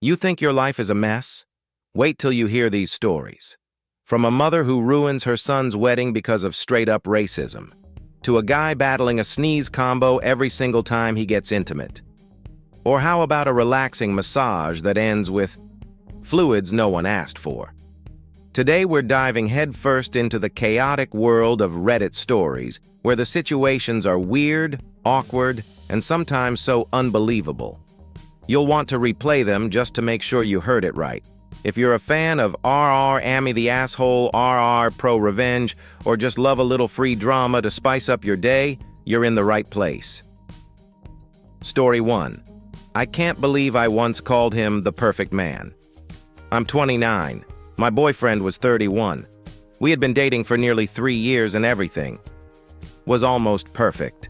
You think your life is a mess? Wait till you hear these stories. From a mother who ruins her son's wedding because of straight-up racism, to a guy battling a sneeze combo every single time he gets intimate. Or how about a relaxing massage that ends with fluids no one asked for? Today we're diving headfirst into the chaotic world of Reddit stories, where the situations are weird, awkward, and sometimes so unbelievable. You'll want to replay them just to make sure you heard it right. If you're a fan of RR Amy the Asshole, RR Pro Revenge, or just love a little free drama to spice up your day, you're in the right place. Story 1. I can't believe I once called him the perfect man. I'm 29. My boyfriend was 31. We had been dating for nearly 3 years and everything was almost perfect.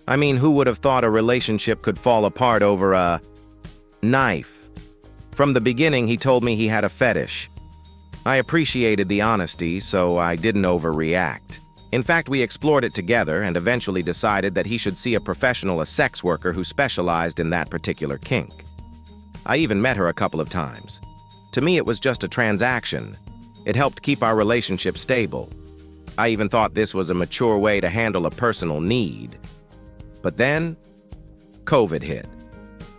I mean, who would have thought a relationship could fall apart over a knife? From the beginning, he told me he had a fetish. I appreciated the honesty, so I didn't overreact. In fact, we explored it together and eventually decided that he should see a professional, a sex worker who specialized in that particular kink. I even met her a couple of times. To me, it was just a transaction. It helped keep our relationship stable. I even thought this was a mature way to handle a personal need. But then, COVID hit.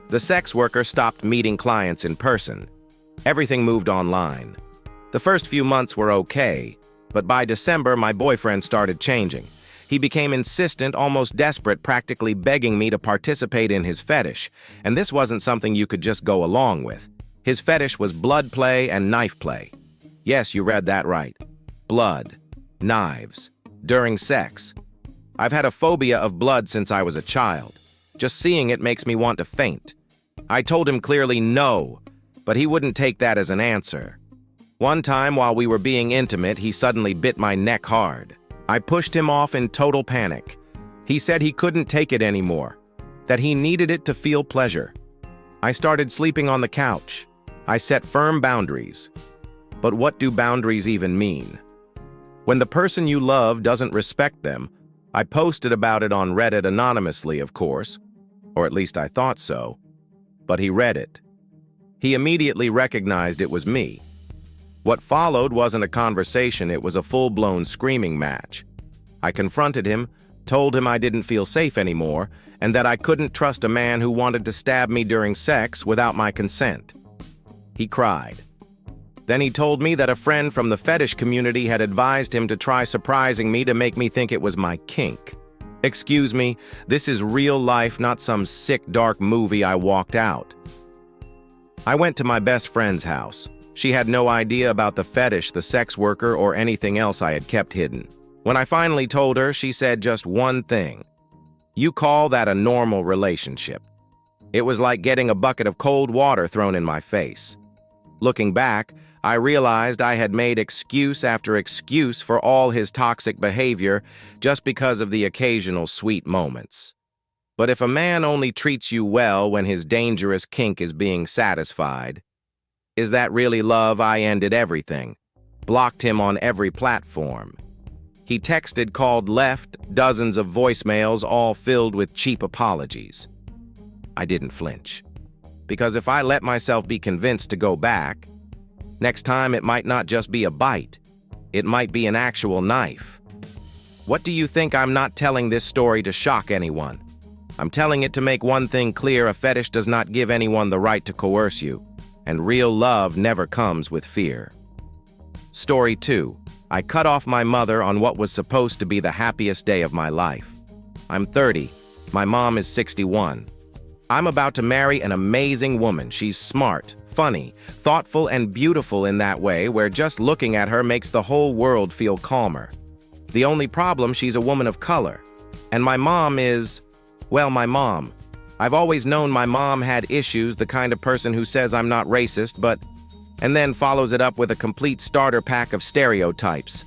The sex worker stopped meeting clients in person. Everything moved online. The first few months were okay, but by December, my boyfriend started changing. He became insistent, almost desperate, practically begging me to participate in his fetish, and this wasn't something you could just go along with. His fetish was blood play and knife play. Yes, you read that right. Blood, knives, during sex. I've had a phobia of blood since I was a child. Just seeing it makes me want to faint. I told him clearly no, but he wouldn't take that as an answer. One time while we were being intimate, he suddenly bit my neck hard. I pushed him off in total panic. He said he couldn't take it anymore, that he needed it to feel pleasure. I started sleeping on the couch. I set firm boundaries. But what do boundaries even mean? When the person you love doesn't respect them, I posted about it on Reddit anonymously, of course, or at least I thought so, but he read it. He immediately recognized it was me. What followed wasn't a conversation, it was a full-blown screaming match. I confronted him, told him I didn't feel safe anymore, and that I couldn't trust a man who wanted to stab me during sex without my consent. He cried. Then he told me that a friend from the fetish community had advised him to try surprising me to make me think it was my kink. Excuse me, this is real life, not some sick, dark movie I walked out. I went to my best friend's house. She had no idea about the fetish, the sex worker, or anything else I had kept hidden. When I finally told her, she said just one thing. You call that a normal relationship? It was like getting a bucket of cold water thrown in my face. Looking back, I realized I had made excuse after excuse for all his toxic behavior just because of the occasional sweet moments. But if a man only treats you well when his dangerous kink is being satisfied, is that really love? I ended everything. Blocked him on every platform. He texted, called, left, dozens of voicemails, all filled with cheap apologies. I didn't flinch. Because if I let myself be convinced to go back, next time it might not just be a bite. It might be an actual knife. What do you think? I'm not telling this story to shock anyone. I'm telling it to make one thing clear: a fetish does not give anyone the right to coerce you, and real love never comes with fear. Story 2. I cut off my mother on what was supposed to be the happiest day of my life. I'm 30. My mom is 61. I'm about to marry an amazing woman. She's smart, funny, thoughtful, and beautiful in that way where just looking at her makes the whole world feel calmer. The only problem, she's a woman of color. And my mom is, well, my mom. I've always known my mom had issues, the kind of person who says I'm not racist, and then follows it up with a complete starter pack of stereotypes.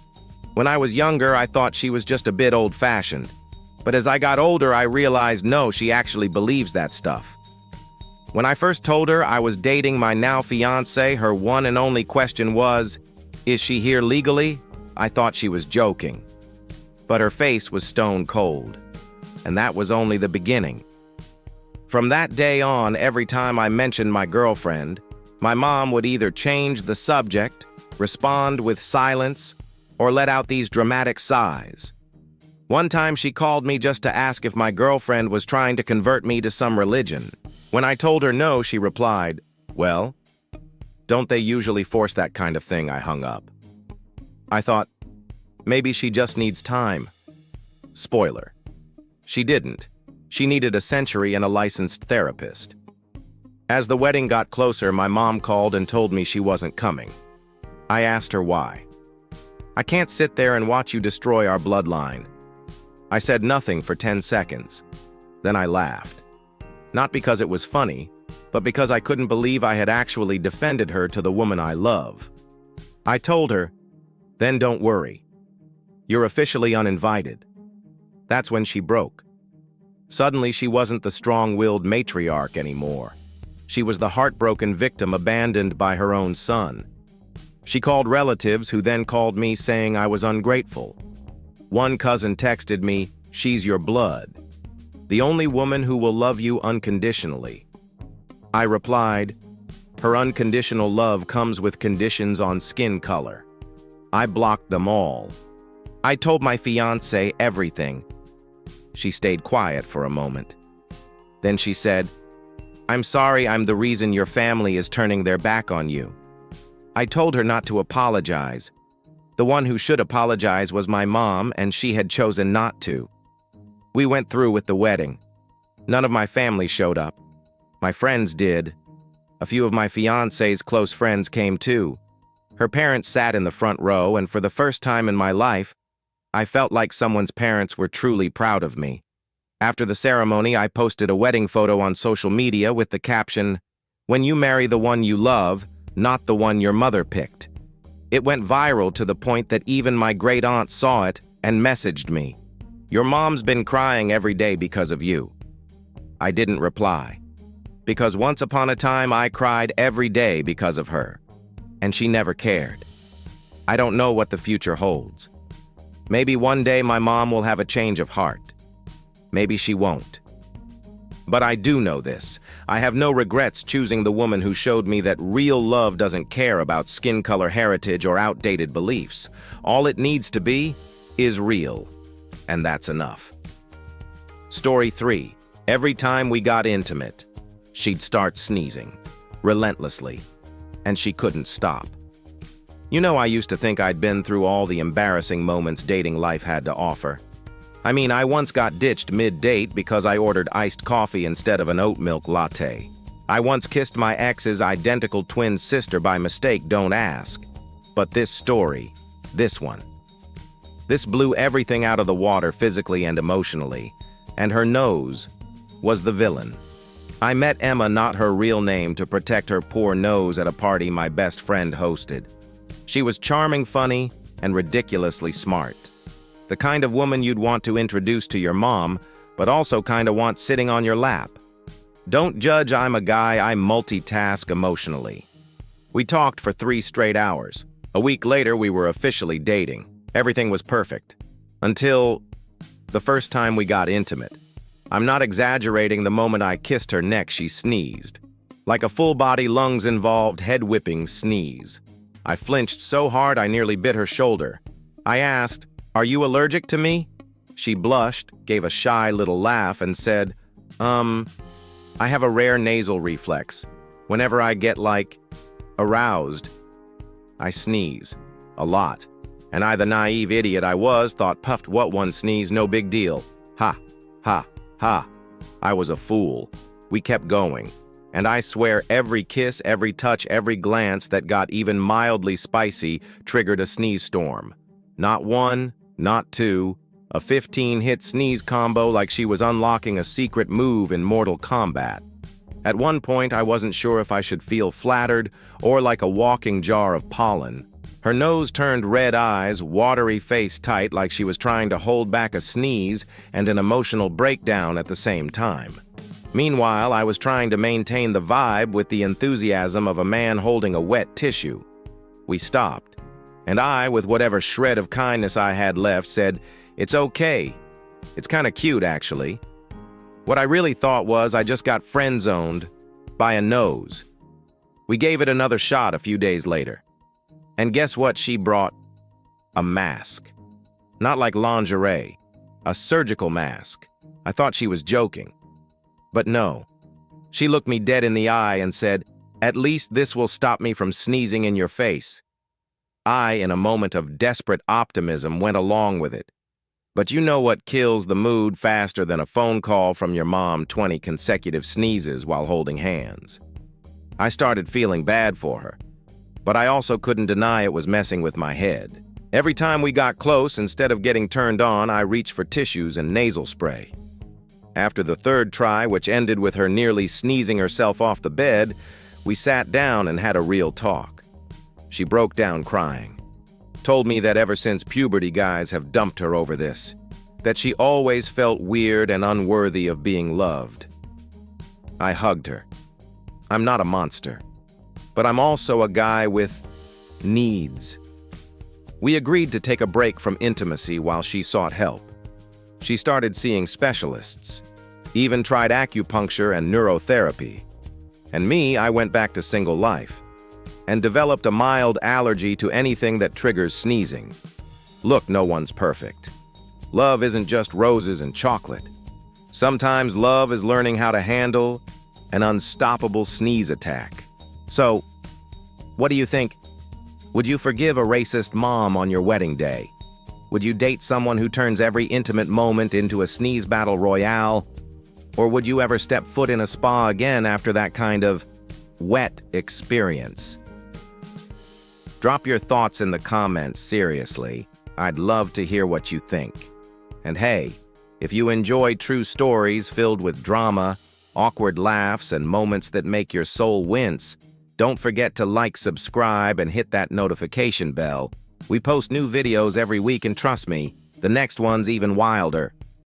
When I was younger, I thought she was just a bit old-fashioned. But as I got older, I realized no, she actually believes that stuff. When I first told her I was dating my now fiancé, her one and only question was, "Is she here legally?" I thought she was joking. But her face was stone cold. And that was only the beginning. From that day on, every time I mentioned my girlfriend, My mom would either change the subject, respond with silence, or let out these dramatic sighs. One time she called me just to ask if my girlfriend was trying to convert me to some religion. When I told her no, she replied, "Well, don't they usually force that kind of thing?" I hung up. I thought, maybe she just needs time. Spoiler. She didn't. She needed a century and a licensed therapist. As the wedding got closer, my mom called and told me she wasn't coming. I asked her why. "I can't sit there and watch you destroy our bloodline." I said nothing for 10 seconds. Then I laughed. Not because it was funny, but because I couldn't believe I had actually defended her to the woman I love. I told her, "Then don't worry. You're officially uninvited." That's when she broke. Suddenly, she wasn't the strong-willed matriarch anymore. She was the heartbroken victim abandoned by her own son. She called relatives, who then called me saying I was ungrateful. One cousin texted me, "She's your blood. The only woman who will love you unconditionally." I replied, "Her unconditional love comes with conditions on skin color." I blocked them all. I told my fiancé everything. She stayed quiet for a moment. Then she said, "I'm sorry, I'm the reason your family is turning their back on you." I told her not to apologize. The one who should apologize was my mom, and she had chosen not to. We went through with the wedding. None of my family showed up. My friends did. A few of my fiancé's close friends came too. Her parents sat in the front row, and for the first time in my life, I felt like someone's parents were truly proud of me. After the ceremony, I posted a wedding photo on social media with the caption, "When you marry the one you love, not the one your mother picked." It went viral to the point that even my great aunt saw it and messaged me, "Your mom's been crying every day because of you." I didn't reply, because once upon a time I cried every day because of her, and she never cared. I don't know what the future holds. Maybe one day my mom will have a change of heart. Maybe she won't. But I do know this. I have no regrets choosing the woman who showed me that real love doesn't care about skin color, heritage, or outdated beliefs. All it needs to be is real. And that's enough. Story 3. Every time we got intimate, she'd start sneezing, relentlessly, and she couldn't stop. You know, I used to think I'd been through all the embarrassing moments dating life had to offer. I mean, I once got ditched mid-date because I ordered iced coffee instead of an oat milk latte. I once kissed my ex's identical twin sister by mistake, don't ask. But this story, this one. This blew everything out of the water physically and emotionally, and her nose was the villain. I met Emma, not her real name, to protect her poor nose at a party my best friend hosted. She was charming, funny, and ridiculously smart. The kind of woman you'd want to introduce to your mom, but also kind of want sitting on your lap. Don't judge, I'm a guy, I multitask emotionally. We talked for 3 straight hours. A week later, we were officially dating. Everything was perfect. Until the first time we got intimate. I'm not exaggerating, the moment I kissed her neck, she sneezed. Like a full-body, lungs-involved, head-whipping sneeze. I flinched so hard I nearly bit her shoulder. I asked, "Are you allergic to me?" She blushed, gave a shy little laugh, and said, I have a rare nasal reflex. Whenever I get, aroused, I sneeze. A lot. And I, the naive idiot I was, thought puffed what one sneeze, no big deal. Ha, ha, ha. I was a fool. We kept going. And I swear every kiss, every touch, every glance that got even mildly spicy triggered a sneeze storm. Not 1, not 2, a 15-hit sneeze combo like she was unlocking a secret move in Mortal Kombat. At one point, I wasn't sure if I should feel flattered or like a walking jar of pollen. Her nose turned red eyes, watery face tight like she was trying to hold back a sneeze and an emotional breakdown at the same time. Meanwhile, I was trying to maintain the vibe with the enthusiasm of a man holding a wet tissue. We stopped, and I, with whatever shred of kindness I had left, said, "It's okay. It's kind of cute, actually." What I really thought was I just got friend-zoned by a nose. We gave it another shot a few days later. And guess what she brought? A mask. Not like lingerie, a surgical mask. I thought she was joking. But no. She looked me dead in the eye and said, "At least this will stop me from sneezing in your face." I, in a moment of desperate optimism, went along with it. But you know what kills the mood faster than a phone call from your mom 20 consecutive sneezes while holding hands. I started feeling bad for her, but I also couldn't deny it was messing with my head. Every time we got close, instead of getting turned on, I reached for tissues and nasal spray. After the third try, which ended with her nearly sneezing herself off the bed, we sat down and had a real talk. She broke down crying. Told me that ever since puberty, guys have dumped her over this, that she always felt weird and unworthy of being loved. I hugged her. I'm not a monster, but I'm also a guy with needs. We agreed to take a break from intimacy while she sought help. She started seeing specialists, even tried acupuncture and neurotherapy. And me, I went back to single life and developed a mild allergy to anything that triggers sneezing. Look, no one's perfect. Love isn't just roses and chocolate. Sometimes love is learning how to handle an unstoppable sneeze attack. So, what do you think? Would you forgive a racist mom on your wedding day? Would you date someone who turns every intimate moment into a sneeze battle royale? Or would you ever step foot in a spa again after that kind of wet experience? Drop your thoughts in the comments, seriously. I'd love to hear what you think. And hey, if you enjoy true stories filled with drama, awkward laughs, and moments that make your soul wince, don't forget to like, subscribe, and hit that notification bell. We post new videos every week, and trust me, the next one's even wilder.